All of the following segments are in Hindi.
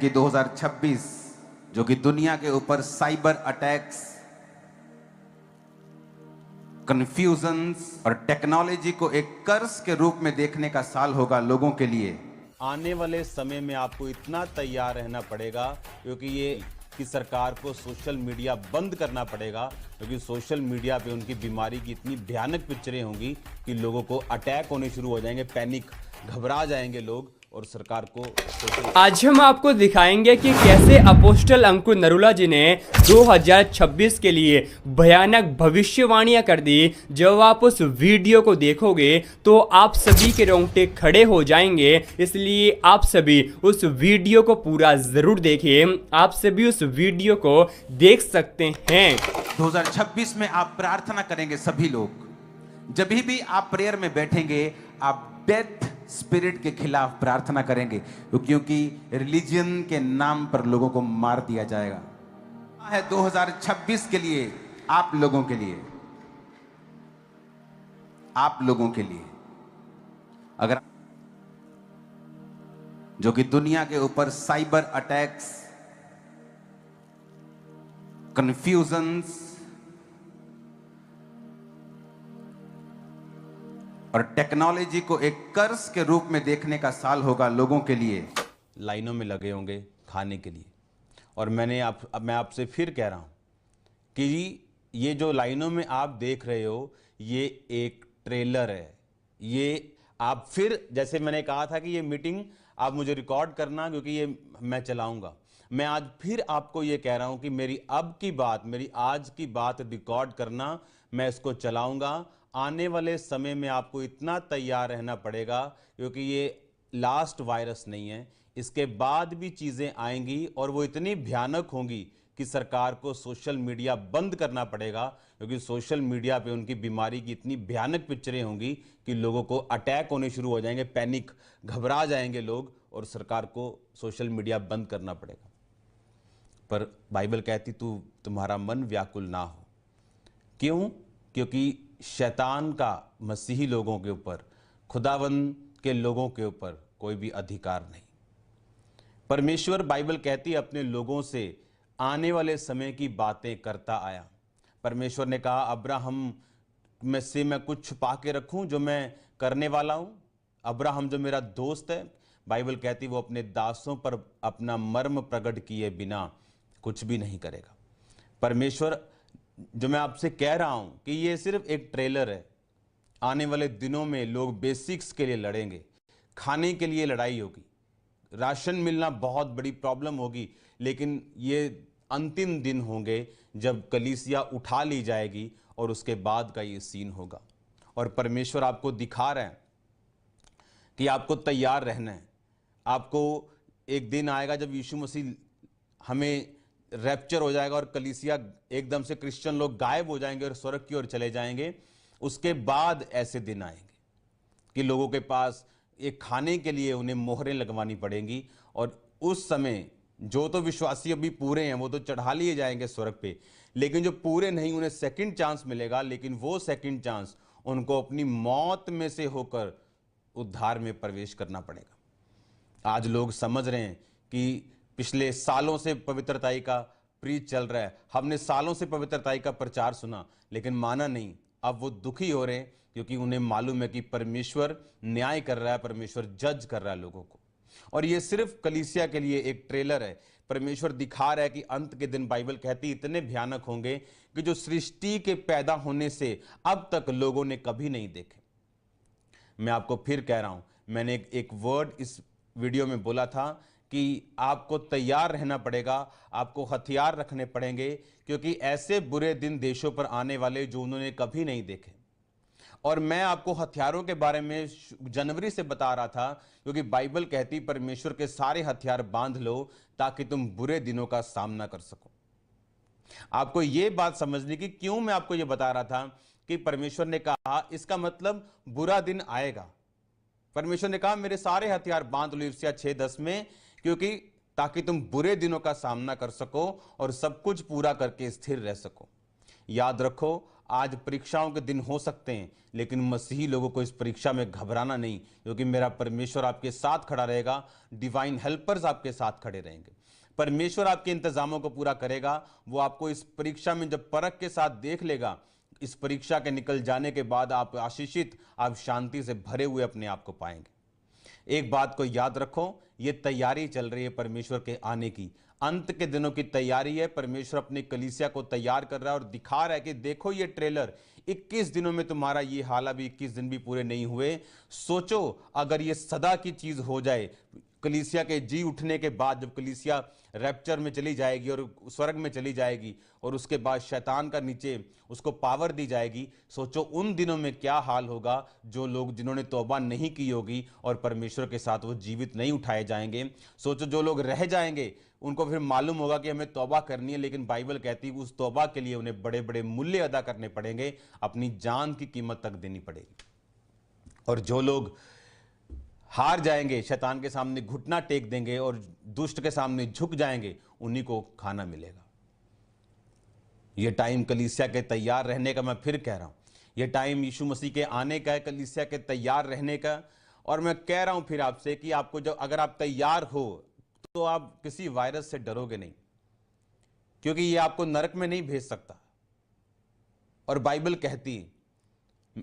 कि 2026 जो कि दुनिया के ऊपर साइबर अटैक्स, कंफ्यूजन्स और टेक्नोलॉजी को एक कर्ज के रूप में देखने का साल होगा लोगों के लिए। आने वाले समय में आपको इतना तैयार रहना पड़ेगा क्योंकि ये कि सरकार को सोशल मीडिया बंद करना पड़ेगा, क्योंकि सोशल मीडिया पे उनकी बीमारी की इतनी भयानक पिक्चरें होंगी कि लोगों को अटैक होने शुरू हो जाएंगे, पैनिक, घबरा जाएंगे लोग और सरकार को आज हम आपको दिखाएंगे कि कैसे अपोस्टल अंकुर नरूला जी ने 2026 के लिए भयानक भविष्यवाणियां कर दी। जब आप उस वीडियो को देखोगे तो आप सभी के रोंगटे खड़े हो जाएंगे, इसलिए आप सभी उस वीडियो को पूरा जरूर देखें। आप सभी उस वीडियो को देख सकते हैं। 2026 में आप प्रार्थना करेंगे, सभी लोग जब भी आप प्रेयर में बैठेंगे आप डेथ स्पिरिट के खिलाफ प्रार्थना करेंगे, क्योंकि रिलीजन के नाम पर लोगों को मार दिया जाएगा। है 2026 के लिए आप लोगों के लिए, आप लोगों के लिए, अगर जो कि दुनिया के ऊपर साइबर अटैक्स, कंफ्यूजन्स और टेक्नोलॉजी को एक कर्ज के रूप में देखने का साल होगा लोगों के लिए। लाइनों में लगे होंगे खाने के लिए। और मैं आपसे फिर कह रहा हूं कि ये जो लाइनों में आप देख रहे हो ये एक ट्रेलर है। ये आप फिर, जैसे मैंने कहा था कि ये मीटिंग आप मुझे रिकॉर्ड करना क्योंकि ये मैं चलाऊंगा। मैं आज फिर आपको ये कह रहा हूं कि मेरी अब की बात, मेरी आज की बात रिकॉर्ड करना, मैं इसको चलाऊंगा। आने वाले समय में आपको इतना तैयार रहना पड़ेगा क्योंकि ये लास्ट वायरस नहीं है, इसके बाद भी चीज़ें आएंगी और वो इतनी भयानक होंगी कि सरकार को सोशल मीडिया बंद करना पड़ेगा, क्योंकि सोशल मीडिया पे उनकी बीमारी की इतनी भयानक पिक्चरें होंगी कि लोगों को अटैक होने शुरू हो जाएंगे, पैनिक, घबरा जाएंगे लोग और सरकार को सोशल मीडिया बंद करना पड़ेगा। पर बाइबल कहती तुम्हारा मन व्याकुल ना हो। क्यों? क्योंकि शैतान का मसीही लोगों के ऊपर, खुदावंद के लोगों के ऊपर कोई भी अधिकार नहीं। परमेश्वर, बाइबल कहती है, अपने लोगों से आने वाले समय की बातें करता आया। परमेश्वर ने कहा अब्राहम में से मैं कुछ छुपा के रखूं जो मैं करने वाला हूं। अब्राहम जो मेरा दोस्त है, बाइबल कहती वो अपने दासों पर अपना मर्म प्रकट किए बिना कुछ भी नहीं करेगा। परमेश्वर, जो मैं आपसे कह रहा हूं कि ये सिर्फ एक ट्रेलर है। आने वाले दिनों में लोग बेसिक्स के लिए लड़ेंगे, खाने के लिए लड़ाई होगी, राशन मिलना बहुत बड़ी प्रॉब्लम होगी, लेकिन ये अंतिम दिन होंगे जब कलीसिया उठा ली जाएगी और उसके बाद का ये सीन होगा। और परमेश्वर आपको दिखा रहे हैं कि आपको तैयार रहना है। आपको एक दिन आएगा जब यीशु मसीह हमें रैप्चर हो जाएगा और कलीसिया एकदम से, क्रिश्चियन लोग गायब हो जाएंगे और स्वर्ग की ओर चले जाएंगे। उसके बाद ऐसे दिन आएंगे कि लोगों के पास एक खाने के लिए उन्हें मोहरें लगवानी पड़ेंगी और उस समय जो तो विश्वासी अभी पूरे हैं वो तो चढ़ा लिए जाएंगे स्वर्ग पे, लेकिन जो पूरे नहीं उन्हें सेकंड चांस मिलेगा। लेकिन वो सेकंड चांस उनको अपनी मौत में से होकर उद्धार में प्रवेश करना पड़ेगा। आज लोग समझ रहे हैं कि पिछले सालों से पवित्रताई का प्रीच चल रहा है, हमने सालों से पवित्रताई का प्रचार सुना लेकिन माना नहीं। अब वो दुखी हो रहे हैं क्योंकि उन्हें मालूम है कि परमेश्वर न्याय कर रहा है, परमेश्वर जज कर रहा है लोगों को। और ये सिर्फ कलीसिया के लिए एक ट्रेलर है। परमेश्वर दिखा रहा है कि अंत के दिन, बाइबल कहती, इतने भयानक होंगे कि जो सृष्टि के पैदा होने से अब तक लोगों ने कभी नहीं देखे। मैं आपको फिर कह रहा हूं, मैंने एक वर्ड इस वीडियो में बोला था कि आपको तैयार रहना पड़ेगा, आपको हथियार रखने पड़ेंगे, क्योंकि ऐसे बुरे दिन देशों पर आने वाले जो उन्होंने कभी नहीं देखे। और मैं आपको हथियारों के बारे में जनवरी से बता रहा था, क्योंकि बाइबल कहती परमेश्वर के सारे हथियार बांध लो ताकि तुम बुरे दिनों का सामना कर सको। आपको यह बात समझने की क्यों मैं आपको यह बता रहा था कि परमेश्वर ने कहा इसका मतलब बुरा दिन आएगा। परमेश्वर ने कहा मेरे सारे हथियार बांध लो, यिर्मयाह 6:10 में, क्योंकि ताकि तुम बुरे दिनों का सामना कर सको और सब कुछ पूरा करके स्थिर रह सको। याद रखो, आज परीक्षाओं के दिन हो सकते हैं, लेकिन मसीही लोगों को इस परीक्षा में घबराना नहीं, क्योंकि मेरा परमेश्वर आपके साथ खड़ा रहेगा। डिवाइन हेल्पर्स आपके साथ खड़े रहेंगे। परमेश्वर आपके इंतजामों को पूरा करेगा। वो आपको इस परीक्षा में जब परख के साथ देख लेगा, इस परीक्षा के निकल जाने के बाद आप आशीषित, आप शांति से भरे हुए अपने आप को पाएंगे। एक बात को याद रखो, ये तैयारी चल रही है परमेश्वर के आने की, अंत के दिनों की तैयारी है। परमेश्वर अपनी कलीसिया को तैयार कर रहा है और दिखा रहा है कि देखो ये ट्रेलर, 21 दिनों में तुम्हारा ये हाल, अभी 21 दिन भी पूरे नहीं हुए। सोचो अगर ये सदा की चीज हो जाए, कलीसिया के जी उठने के बाद, जब कलीसिया रैप्चर में चली जाएगी और स्वर्ग में चली जाएगी और उसके बाद शैतान का नीचे उसको पावर दी जाएगी, सोचो उन दिनों में क्या हाल होगा। जो लोग जिन्होंने तौबा नहीं की होगी और परमेश्वर के साथ वो जीवित नहीं उठाए जाएंगे। सोचो जो लोग रह जाएंगे, उनको फिर मालूम होगा कि हमें तौबा करनी है, लेकिन बाइबल कहती है उस तौबा के लिए उन्हें बड़े बड़े मूल्य अदा करने पड़ेंगे, अपनी जान की कीमत तक देनी पड़ेगी। और जो लोग हार जाएंगे, शैतान के सामने घुटना टेक देंगे और दुष्ट के सामने झुक जाएंगे, उन्हीं को खाना मिलेगा। यह टाइम कलीसिया के तैयार रहने का, मैं फिर कह रहा हूं, यह टाइम यीशु मसीह के आने का है, कलीसिया के तैयार रहने का। और मैं कह रहा हूं फिर आपसे कि आपको जब, अगर आप तैयार हो तो आप किसी वायरस से डरोगे नहीं, क्योंकि यह आपको नरक में नहीं भेज सकता। और बाइबल कहती है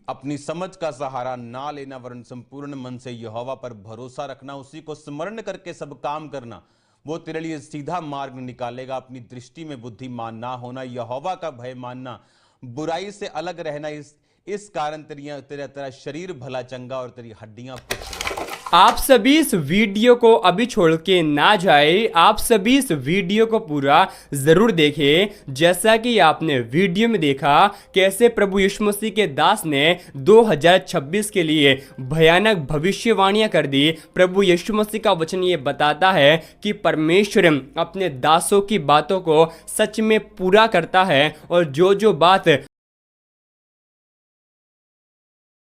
अपनी समझ का सहारा ना लेना, वरन संपूर्ण मन से यहोवा पर भरोसा रखना, उसी को स्मरण करके सब काम करना, वो तेरे लिए सीधा मार्ग निकालेगा। अपनी दृष्टि में बुद्धिमान ना होना, यहोवा का भय मानना, बुराई से अलग रहना, इस कारण तेरा शरीर भला चंगा और तेरी हड्डियां पुष्ट। आप सभी इस वीडियो को अभी छोड़ के ना जाए, आप सभी इस वीडियो को पूरा जरूर देखें। जैसा कि आपने वीडियो में देखा कैसे प्रभु यीशु मसीह के दास ने 2026 के लिए भयानक भविष्यवाणियां कर दी। प्रभु यीशु मसीह का वचन ये बताता है कि परमेश्वर अपने दासों की बातों को सच में पूरा करता है, और जो जो बात